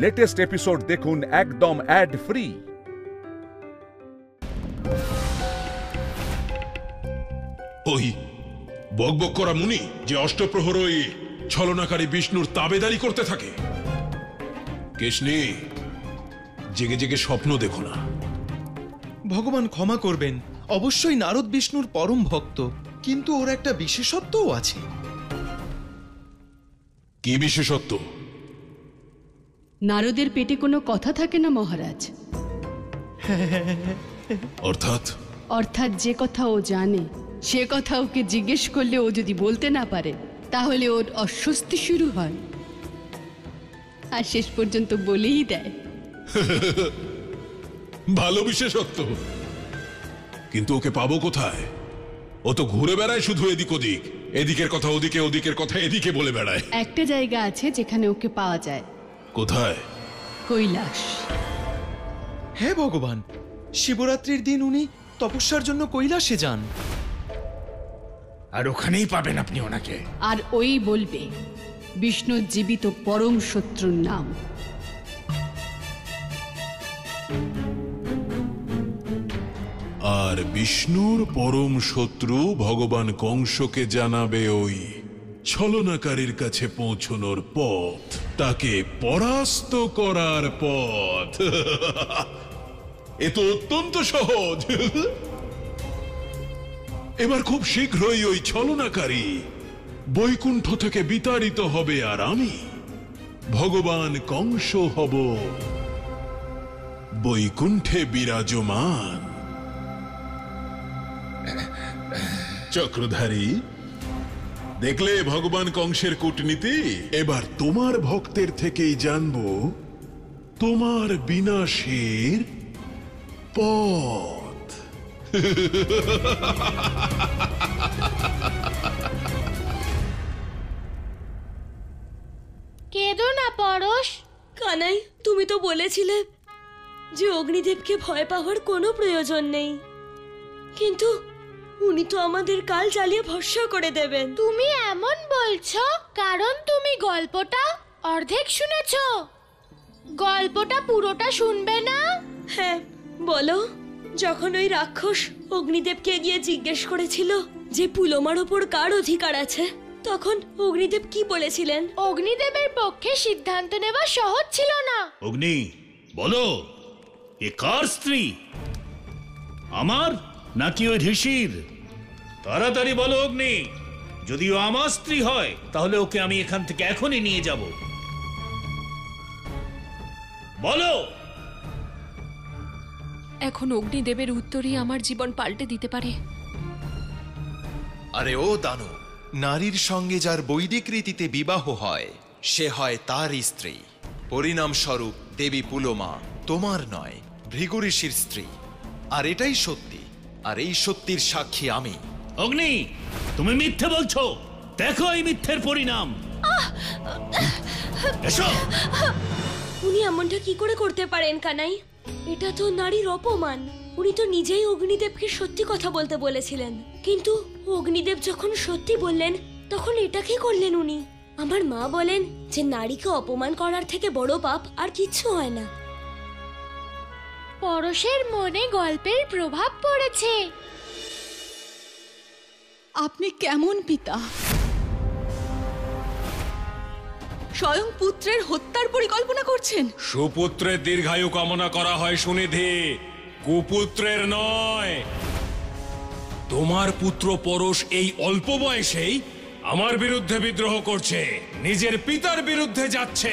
Latest episode দেখুন একদম add free. ওই বকবক করা মুনি যে অষ্টপ্রহর ওই ছলনাকারী বিষ্ণুর তাবেদারি করতে থাকে। কেশনি, জেগে জেগে স্বপ্ন দেখো না। ভগবান ক্ষমা করবেন, অবশ্যই নারদ বিষ্ণুর পরম ভক্ত, কিন্তু ওর একটা বিশেষত্বও আছে। কি বিশেষত্ব? নারদের পেটে কোনো কথা থাকে না মহারাজ। অর্থাৎ যে কথা ও জানে সে কথা ওকে জিজ্ঞেস করলে ও যদি বলতে না পারে তাহলে ওর অস্বস্তি শুরু হয়, আর শেষ পর্যন্ত বলেই দেয়। ভালো বিশেষত্ব, কিন্তু ওকে পাবো কোথায়? ও তো ঘুরে বেড়ায় শুধু এদিক ওদিক, এদিকের কথা ওদিকে, ওদিকের কথা এদিকে বলে বেড়ায়। একটা জায়গা আছে যেখানে ওকে পাওয়া যায়। কোথায়? কৈলাস। হ্যাঁ ভগবান, শিবরাত্রির দিন উনি তপস্যার জন্য কৈলাসে যান। আর ওখানেই পাবেন আপনি ওনাকে। আর ওই বলবে বিষ্ণুর জীবিত পরম শত্রুর নাম। আর বিষ্ণুর পরম শত্রু ভগবান কংসকে জানাবে ওই ছলনাকারীর কাছে পৌঁছনোর পথ, তাকে পরাস্ত করার পথ। এ তো অত্যন্ত সহজ। এবার খুব শীঘ্রই ওই ছলনাকারী বৈকুণ্ঠ থেকে বিতাড়িত হবে, আর আমি ভগবান কংস হব বৈকুণ্ঠে বিরাজমান। চক্রধারী, দেখলে ভগবান কংসের কূটনীতি? এবার তোমার ভক্তের থেকেই জানবো তোমার বিনাশের পথ। কেঁদো না পরশ। কানাই, তুমি তো বলেছিলে যে অগ্নিদেবকে ভয় পাওয়ার কোনো প্রয়োজন নেই, কিন্তু উনি তো আমাদের কাল জ্বালিয়ে ভস্ম করে দেবেন। তুমি এমন বলছো কারণ তুমি গল্পটা অর্ধেক শুনেছো, গল্পটা পুরোটা শুনবে না? হ্যাঁ বলো। যখন ওই রাক্ষস অগ্নিদেবকে গিয়ে জিজ্ঞেস করেছিল যে পুলোমার ওপর কার অধিকার আছে, তখন অগ্নিদেব কি বলেছিলেন? অগ্নিদেবের পক্ষে সিদ্ধান্ত নেওয়া সহজ ছিল না। অগ্নি, বলো এ কার স্ত্রী, আমার নাকি ওই ঋষির? তাড়াতাড়ি বলো অগ্নি, যদিও আমার স্ত্রী হয় তাহলে ওকে আমি এখান থেকে এখনই নিয়ে যাব। বলো। এখন অগ্নিদেবের উত্তরই আমার জীবন পাল্টে দিতে পারে। আরে ও দানব, নারীর সঙ্গে যার বৈদিক রীতিতে বিবাহ হয় সে হয় তার স্ত্রী। পরিণামস্বরূপ দেবী পুলোমা তোমার নয়, ভৃগু ঋষির স্ত্রী। আর এটাই সত্যি, আর এই সত্যির সাক্ষী আমি। অগ্নি, তুমি মিথ্যে বলছো, দেখো এই মিথ্যের পরিণাম। এসো। উনি এমনটা কি করে করতে পারেন কানাই? এটা তো নারীর অপমান। উনি তো নিজেই অগ্নিদেবকে সত্যি কথা বলতে বলেছিলেন, কিন্তু অগ্নিদেব যখন সত্যি বললেন তখন এটা কি করলেন উনি? আমার মা বলেন যে নারীকে অপমান করার থেকে বড় পাপ আর কিচ্ছু হয় না। পরশের মনে গল্পের প্রভাব পড়েছে। আপনি কেমন পিতা? স্বয়ং পুত্রের হত্যার পরিকল্পনা করছেন। সুপুত্রের দীর্ঘায়ু কামনা করা হয় সুনিধি, কুপুত্রের নয়। তোমার পুত্র পরশ এই অল্প বয়সেই আমার বিরুদ্ধে বিদ্রোহ করছে, নিজের পিতার বিরুদ্ধে যাচ্ছে,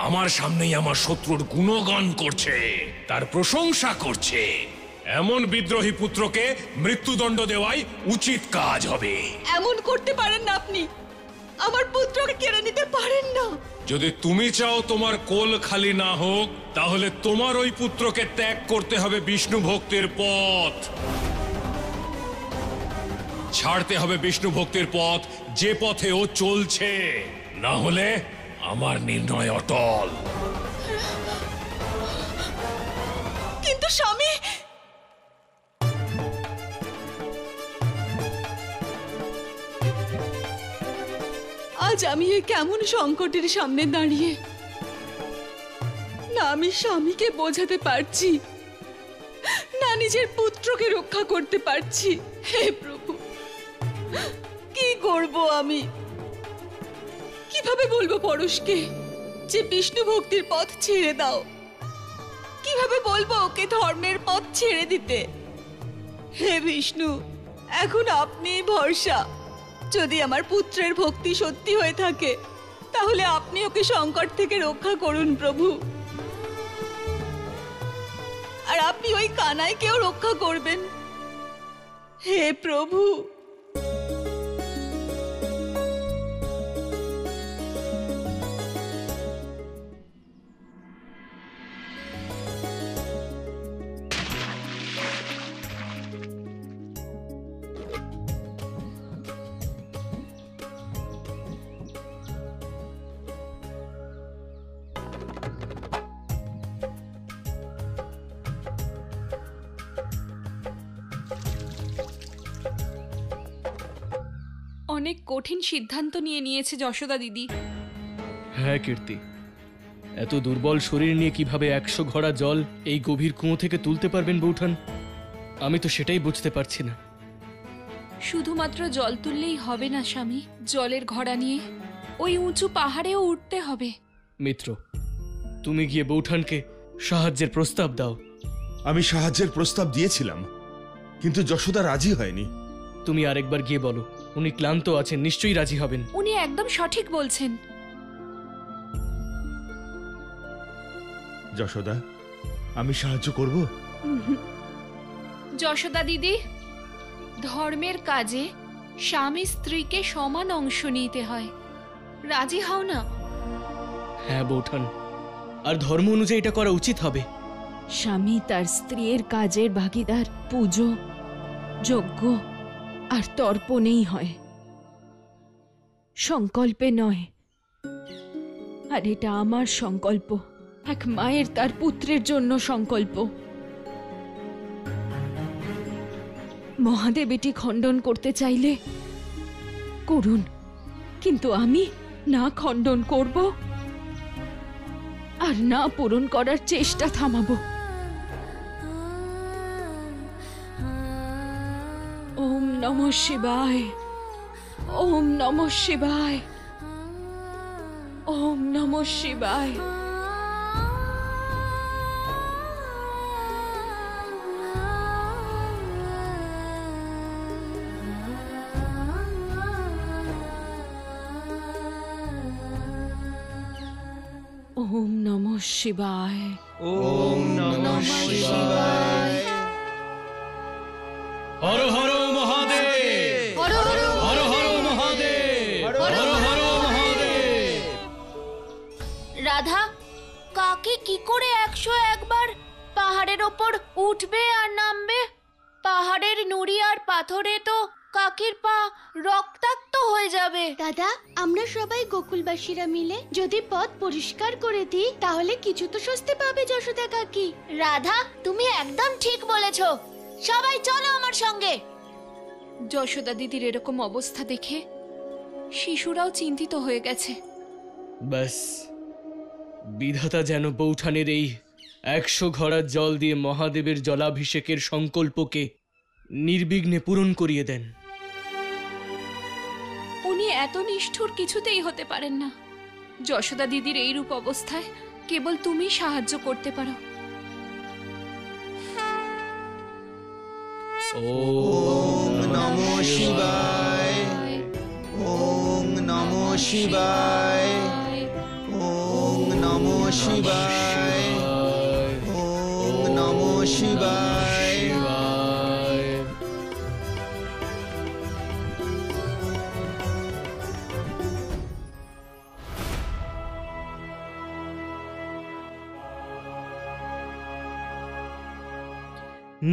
আমার সামনেই আমার শত্রুর গুণগান করছে, তার প্রশংসা করছে। এমন বিদ্রোহী পুত্রকে মৃত্যুদণ্ড দেওয়াই উচিত কাজ হবে। এমন করতে পারেন না আপনি, আমার পুত্রকে কেড়ে নিতে পারেন না। যদি তুমি চাও তোমার কোল খালি না হোক, তাহলে তোমার ওই পুত্রকে ত্যাগ করতে হবে বিষ্ণু ভক্তির পথ। ছাড়তে হবে বিষ্ণু ভক্তির পথ, যে পথে ও চলছে, না হলে আমার নির্ণয় অটল। কিন্তু স্বামী, আজ আমি কেমন সংকটের সামনে দাঁড়িয়ে। না আমি স্বামীকে বোঝাতে পারছি, না নিজের পুত্রকে রক্ষা করতে পারছি। হে প্রভু, কি করব আমি? কিভাবে বলবো পরশকে যে বিষ্ণু ভক্তির পথ ছেড়ে দাও? কিভাবে বলবো ওকে ধর্মের পথ ছেড়ে দিতে? হে বিষ্ণু, এখন আপনিই ভরসা। যদি আমার পুত্রের ভক্তি সত্যি হয়ে থাকে তাহলে আপনি ওকে সংকট থেকে রক্ষা করুন প্রভু। আর আপনি ওই কানাইকেও রক্ষা করবেন। হে প্রভু। অনেক কঠিন সিদ্ধান্ত নিয়েছে যশোদা দিদি। হ্যাঁ কীর্তি, এত দুর্বল শরীর নিয়ে কিভাবে 100 ঘড়া জল এই গভীর কুয়ো থেকে তুলতে পারবেন বৌঠান? আমি তো সেটাই বুঝতে পারছি না। শুধুমাত্র জল তুললেই হবে না স্বামী, জলের ঘড়া নিয়ে ওই উঁচু পাহাড়েও উঠতে হবে। মিত্র, তুমি গিয়ে বৌঠানকে সাহায্যের প্রস্তাব দাও। আমি সাহায্যের প্রস্তাব দিয়েছিলাম, কিন্তু যশোদা রাজি হয়নি। তুমি আরেকবার গিয়ে বলো, উনি ক্লান্ত আছেন, নিশ্চয়ই রাজি হবেন। উনি একদম সঠিক বলছেন। যশোদা, আমি সাহায্য করব। যশোদা দিদি, ধর্মের কাজে স্বামী স্ত্রীকে সমান অংশ নিতে হয়, রাজি হও না? হ্যাঁ বৌঠান, আর ধর্ম অনুযায়ী এটা করা উচিত হবে। স্বামী তার স্ত্রীর কাজের ভাগিদার পুজো, যজ্ঞ আর তর্পণেই হয়, সংকল্পে নয়। আর এটা আমার সংকল্প, এক মায়ের তার পুত্রের জন্য সংকল্প। মহাদেব এটি খণ্ডন করতে চাইলে করুন, কিন্তু আমি না খণ্ডন করব আর না পূরণ করার চেষ্টা থামাবো। ওম নমঃ শিবায়, ওম নমঃ শিবায়, ওম নমঃ শিবায়। ওম নমঃ শিবায়, ওম নমঃ শিবায়। হর হর মহাদেব, হর হর মহাদেব, হর হর মহাদেব। রাধা, কাকে কি করে 101 বার পাহাড়ের ওপর উঠবে আর নামবে? পাহাড়ের নুড়ি আর পাথরে তো কাকির পা রক্তাক্ত হয়ে যাবে। দাদা, আমরা সবাই গোকুলবাসীরা মিলে যদি পথ পরিষ্কার করে দিই তাহলে কিছু তো স্বস্তি পাবে যশোদা কাকি। রাধা, তুমি একদম ঠিক বলেছ। সবাই চলো আমার সঙ্গে। যশোদা দিদির এরকম অবস্থা দেখে শিশুরাও চিন্তিত হয়ে গেছে। ব্যাস, বিধাতা যেন বৌঠানের এই 100 ঘড়া জল দিয়ে মহাদেবের জলাভিষেকের সংকল্পকে নির্বিঘ্নে পূরণ করিয়ে দেন। উনি এত নিষ্ঠুর কিছুতেই হতে পারেন না। যশোদা দিদির এই রূপ অবস্থায় কেবল তুমি সাহায্য করতে পারো। ওম নমঃ শিবায়, ওম নমঃ শিবায়, ওম নমঃ শিবায়, ওম নমঃ শিবায়।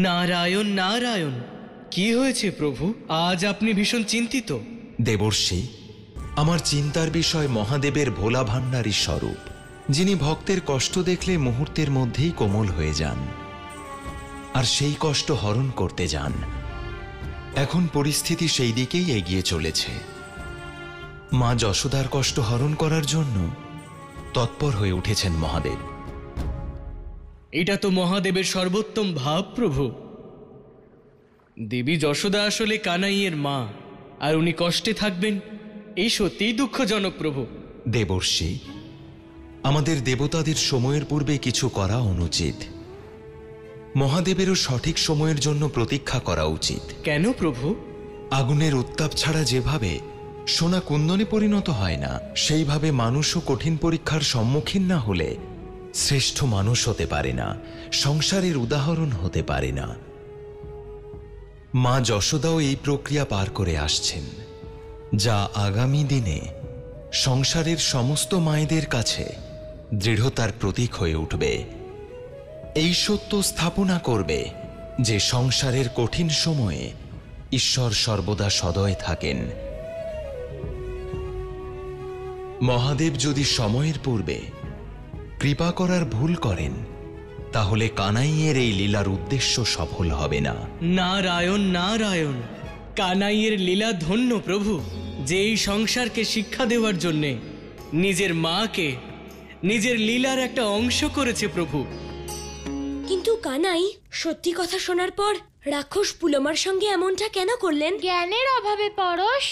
নারায়ণ নারায়ণ। কি হয়েছে প্রভু, আজ আপনি ভীষণ চিন্তিত? দেবর্ষি, আমার চিন্তার বিষয় মহাদেবের ভোলা ভাণ্ডারী স্বরূপ, যিনি ভক্তের কষ্ট দেখলে মুহূর্তের মধ্যেই কোমল হয়ে যান আর সেই কষ্ট হরণ করতে যান। এখন পরিস্থিতি সেই দিকেই এগিয়ে চলেছে। মা যশোদার কষ্ট হরণ করার জন্য তৎপর হয়ে উঠেছেন মহাদেব। এটা তো মহাদেবের সর্বোত্তম ভাব প্রভু। দেবী যশোদা আসলে কানাইয়ের মা, আর উনি কষ্টে থাকবেন এই সত্যিই দুঃখজনক প্রভু। দেবর্ষি, আমাদের দেবতাদের সময়ের পূর্বে কিছু করা অনুচিত। মহাদেবেরও সঠিক সময়ের জন্য প্রতীক্ষা করা উচিত। কেন প্রভু? আগুনের উত্তাপ ছাড়া যেভাবে সোনা কুন্দনে পরিণত হয় না, সেইভাবে মানুষও কঠিন পরীক্ষার সম্মুখীন না হলে শ্রেষ্ঠ মানুষ হতে পারে না, সংসারের উদাহরণ হতে পারে না। মা যশোদাও এই প্রক্রিয়া পার করে আসছেন, যা আগামী দিনে সংসারের সমস্ত মায়েদের কাছে দৃঢ়তার প্রতীক হয়ে উঠবে। এই সত্য স্থাপনা করবে যে সংসারের কঠিন সময়ে ঈশ্বর সর্বদা সদয় থাকেন। মহাদেব যদি সময়ের পূর্বে কৃপা করার ভুল করেন, তাহলে কানাইয়ের এই লীলার উদ্দেশ্য সফল হবে না। নারায়ণ নারায়ণ, কানাইয়ের লীলা ধন্য প্রভু, যে এই সংসারকে শিক্ষা দেওয়ার জন্যে নিজের মাকে নিজের লীলার একটা অংশ করেছে প্রভু। কিন্তু কানাই, সত্যি কথা শোনার পর রাক্ষস পুলমার সঙ্গে এমনটা কেন করলেন? জ্ঞানের অভাবে পরশ।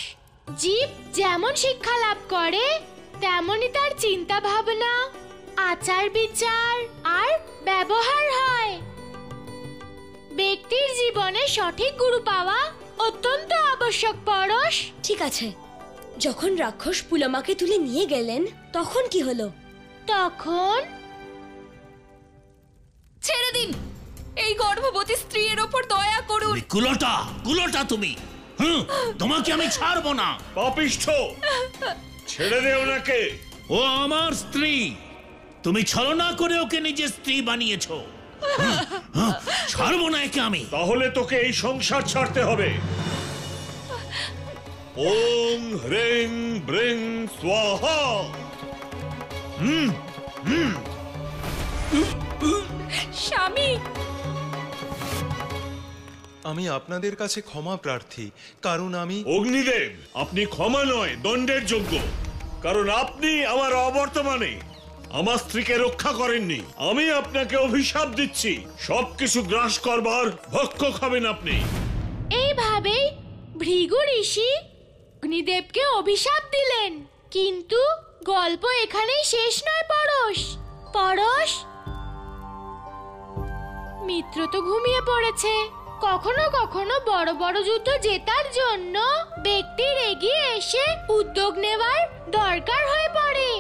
জীব যেমন শিক্ষা লাভ করে তেমনই তার চিন্তা ভাবনা, আচার বিচার আর ব্যবহার হয়। ব্যক্তির জীবনে সঠিক গুরু পাওয়া অত্যন্ত আবশ্যক পরশ। ঠিক আছে, যখন রাক্ষস পুলমাকে তুলে নিয়ে গেলেন তখন কি হলো? তখন ছেড়ে দিন, এই গর্ভবতী স্ত্রীর ওপর দয়া করুন। কুলোটা কুলোটা তুমি, তোমাকে আমি ছাড়বো না। পাপিষ্ঠ, ছেড়ে দে ওনাকে। ও আমার স্ত্রী, তুমি ছলনা করে ওকে নিজের স্ত্রী বানিয়েছো। ছাড়বো না একে আমি। তাহলে তোকে এই সংসার ছাড়তে হবে। ওং হ্রিং ব্রিং স্বাহা। স্বামী, আমি আপনাদের কাছে ক্ষমা প্রার্থী, কারণ আমি অগ্নিদেব, আপনি ক্ষমা নয় দণ্ডের যোগ্য, কারণ আপনি আমার অবর্তমানে আমার স্ত্রীকে রক্ষা করেননি। আমি আপনাকে অভিশাপ দিচ্ছি, সবকিছু গ্রাস করবার ভক্ষক হবেন আপনি। এইভাবেই ভৃগু ঋষি অগ্নিদেবকে অভিশাপ দিলেন। কিন্তু গল্প এখানেই শেষ নয় পরশ। পরশ, মিত্র তো ঘুমিয়ে পড়েছে। কখনো কখনো বড় বড় যুদ্ধ জেতার জন্য ব্যক্তির এগিয়ে এসে উদ্যোগ নেওয়ার দরকার হয়ে পড়ে।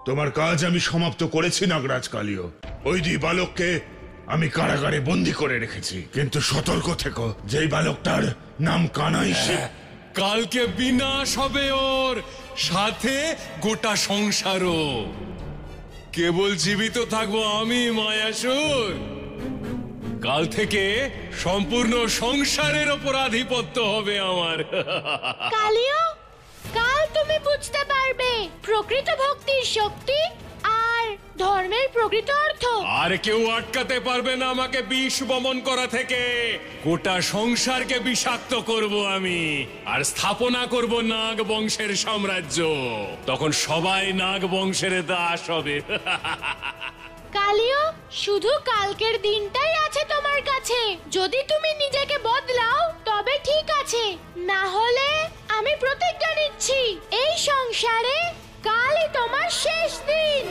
তোমার কাজ আমি সমাপ্ত করেছি নাগরাজ কালীয়। ওই দুই বালককে আমি কারাগারে বন্দী করে রেখেছি, কিন্তু সতর্ক থেকো, যেই বালকটার নাম কানাই, কালকে বিনাশ হবে ওর, সাথে গোটা সংসারও। কেবল জীবিত থাকবো আমি মায়াসুর। কাল থেকে সম্পূর্ণ সংসারের ওপর আধিপত্য হবে আমার। কালিও, কাল তুমি বুঝতে পারবে প্রকৃত ভক্তির শক্তি আর ধর্মের প্রকৃত অর্থ। আর কেউ আটকাতে পারবে না আমাকে বিষ বমন করা থেকে। গোটা সংসারকে বিষাক্ত করব আমি, আর স্থাপনা করব নাগ বংশের সাম্রাজ্য। তখন সবাই নাগ বংশের দাস হবে। কালিও, শুধু কালকের দিনটাই আছে তোমার কাছে। যদি তুমি নিজেকে বদলাও তবে ঠিক আছে, না হলে আমি প্রতিজ্ঞা নিচ্ছি এই সংসারে কালই তোমার শেষ দিন।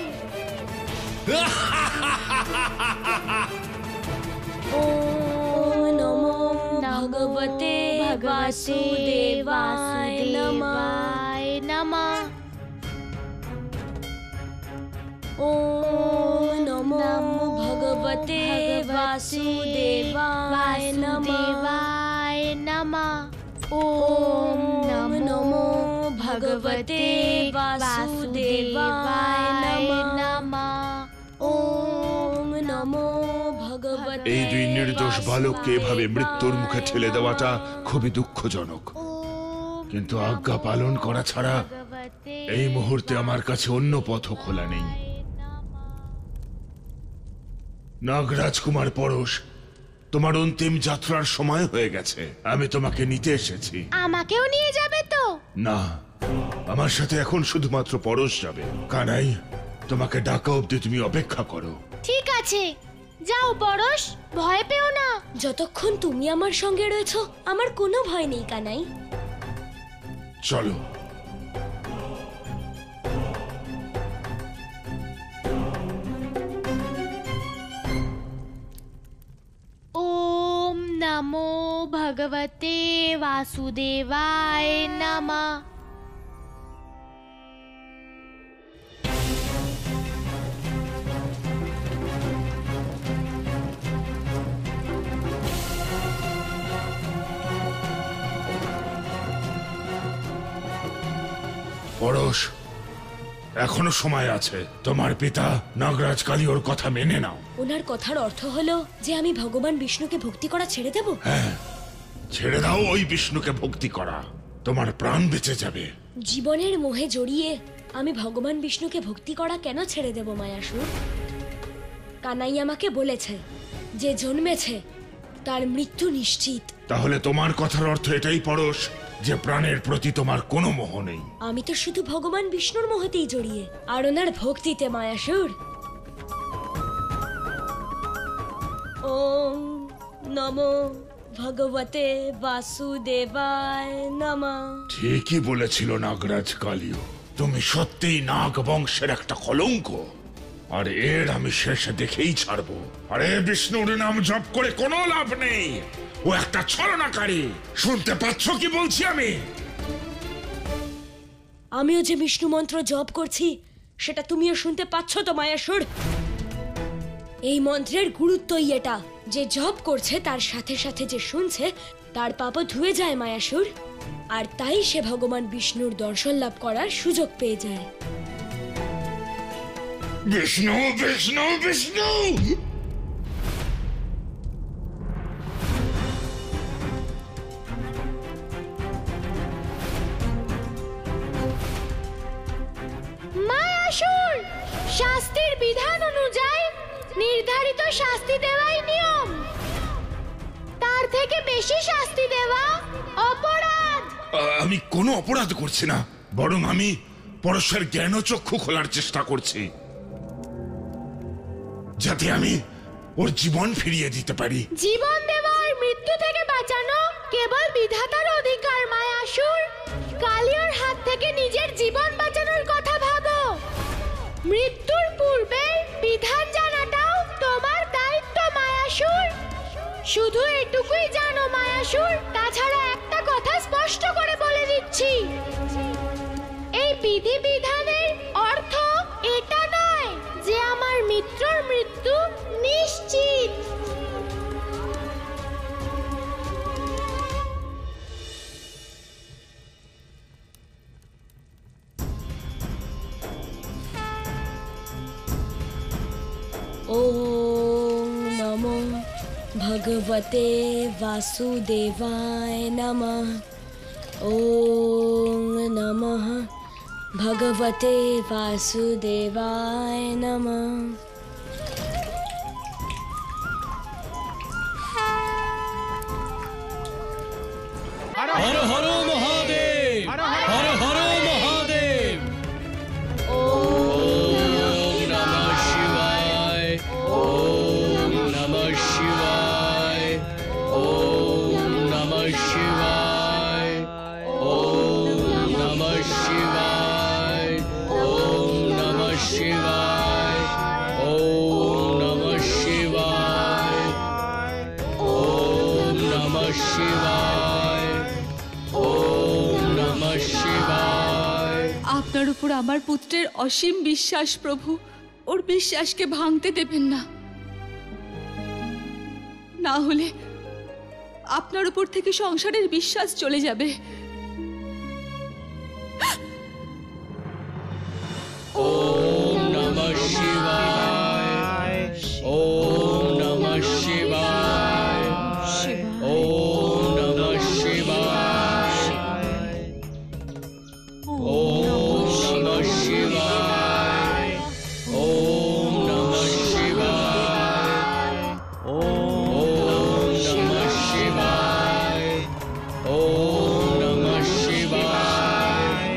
ওম নমো ভগবতে বাসুদেবায় নমঃ। ওম নমো ভগবতে বাসুদেবায় নমঃ। ওম নমো ভগবতে বাসুদেবায় নমঃ। ওম নমো ভগবতে। এই দুই নির্দোষ বালককে এভাবে মৃত্যুর মুখে ঠেলে দেওয়াটা খুবই দুঃখজনক, কিন্তু আজ্ঞা পালন করা ছাড়া এই মুহূর্তে আমার কাছে অন্য পথ খোলা নেই। নাগরাজ কুমার পরশ, তোমার অন্তিম যাত্রার সময় হয়ে গেছে। আমি তোমাকে নিতে এসেছি। আমাকেও নিয়ে যাবে তো? না, আমার সাথে এখন শুধুমাত্র পরশ যাবে। কানাই, তোমাকে ডাকা অবধি তুমি অপেক্ষা করো। ঠিক আছে। যাও পরশ, ভয় পেও না। যতক্ষণ তুমি আমার সঙ্গে রয়েছো আমার কোনো ভয় নেই কানাই। চলো। ओम नमो भगवते वासुदेवाय नमः। পরশ, এখনো সময় আছে। তোমার পিতা নাগরাজ কালী ওর কথা মেনে নাও। ওনার কথার অর্থ হলো যে আমি ভগবান বিষ্ণুকে ভক্তি করা ছেড়ে দেব? হ্যাঁ, ছেড়ে দাও ওই বিষ্ণুকে ভক্তি করা, তোমার প্রাণ বেঁচে যাবে। জীবনের মোহে জড়িয়ে আমি ভগবান বিষ্ণুকে ভক্তি করা কেন ছেড়ে দেব মায়াসুর? কানাই আমাকে বলেছে যে জন্মেছে তার মৃত্যু নিশ্চিত। তাহলে তোমার কথার অর্থ এটাই পরশ যে প্রাণের প্রতি তোমার কোনো মোহ নেই। আমি তো শুধু ভগবান বিষ্ণুর মোহতেই জড়িয়ে, আর ওনার ভক্তিতে মায়াসুর। ওম নমো ভগবতে বাসুদেবায় নমঃ। ঠিকই বলেছিল নাগরাজ কালীও, তুমি সত্যিই নাগ বংশের একটা কলঙ্ক, আর এর আমি শেষে দেখেই ছাড়বো। আরে বিষ্ণুর নাম জপ করে কোনো লাভ নেই, ও একটা ছলনাকারী। শুনতে পাচ্ছ কি বলছি আমি? আমিও যে বিষ্ণু মন্ত্র জপ করছি সেটা তুমিও শুনতে পাচ্ছ তো মায়াসুর? এই মন্ত্রের গুরুত্বই এটা যে জপ করছে তার সাথে সাথে যে শুনছে তার পাপও ধুয়ে যায় মায়াসুর, আর তাই সে ভগবান বিষ্ণুর দর্শন লাভ করার সুযোগ পেয়ে যায়। বিষ্ণু বিষ্ণু বিষ্ণু! মায়াসুর, শাস্তির বিধান অনুযায়ী নির্ধারিত শাস্তি দেওয়াই নিয়ম। তার থেকে বেশি শাস্তি দেওয়া অপরাধ। আমি কোনো অপরাধ করছি না, বরং আমি পরশের জ্ঞান ও চক্ষু খোলার চেষ্টা করছি, যাতে আমি ওর জীবন ফিরিয়ে দিতে পারি। জীবন দেওয়া আর মৃত্যু থেকে বাঁচানো কেবল বিধাতার অধিকার মায়াসুর। কালিয়ার হাত থেকে নিজের জীবন বাঁচানোর কথা ভাবো। মৃত্যুর পূর্বে বিধান জানাটাও তোমার দায়িত্ব মায়াসুর। শুধু এটুকুই জানো মায়াসুর, তাছাড়া একটা কথা স্পষ্ট করে বলে দিচ্ছি, এই বিধি বিধানের অর্থ এটা নয় যে আমার মিত্রর মৃত্যু নিশ্চিত। ওম নমো ভগবতে বাসুদেবায় নমঃ। ওম নমঃ ভগবতে বাসুদেবায় নমঃ। হর হর মহাদেব, হর হর মহাদেব। ওম নমঃ শিবায়, ওম নমঃ শিবায়, ওম নমঃ শিবায়, ওম নমঃ শিবায়, ওম নমঃ শিবায়, ওম নমঃ শিবায়, ওম নমঃ শিবায়, ওম নমঃ শিবায়। আপনার উপর আমার পুত্রের অসীম বিশ্বাস প্রভু, ওর বিশ্বাসকে ভাঙতে দেবেন না, না হলে আপনার উপর থেকে সংসারের বিশ্বাস চলে যাবে। ওম নমঃ শিবায়, ওম নমঃ শিবায়, ওম নমঃ শিবায়, ওম নমঃ শিবায়, ওম নমঃ শিবায়, ওম নমঃ শিবায়, ওম নমঃ শিবায়।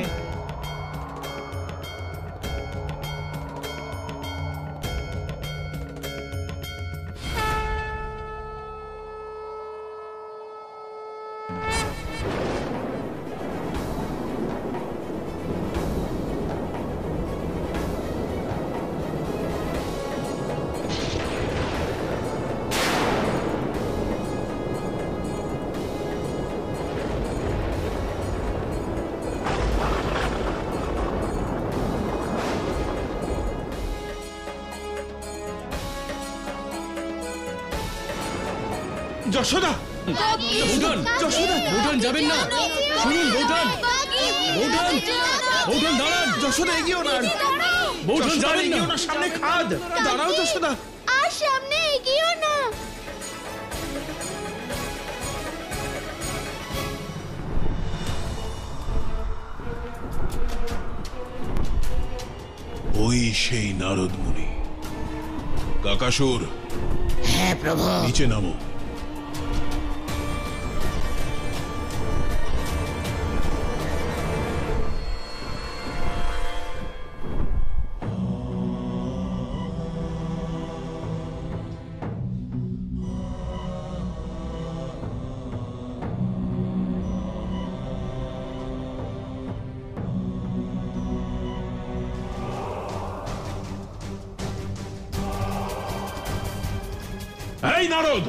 যশোদা, বৌঠান, বৌঠান যাবেন না, শুনুন বৌঠান, বৌঠান, বৌঠান দাঁড়ান, যশোদা এগিয়েও না, বৌঠান যাবেন না, সামনে খাদ, দাঁড়াও যশোদা। আর সামনে এগিয়েও না। ওই সেই নারদ মুনি। কাকাসুর, হ্যাঁ প্রভু। নিচে নামো। এই নারদ,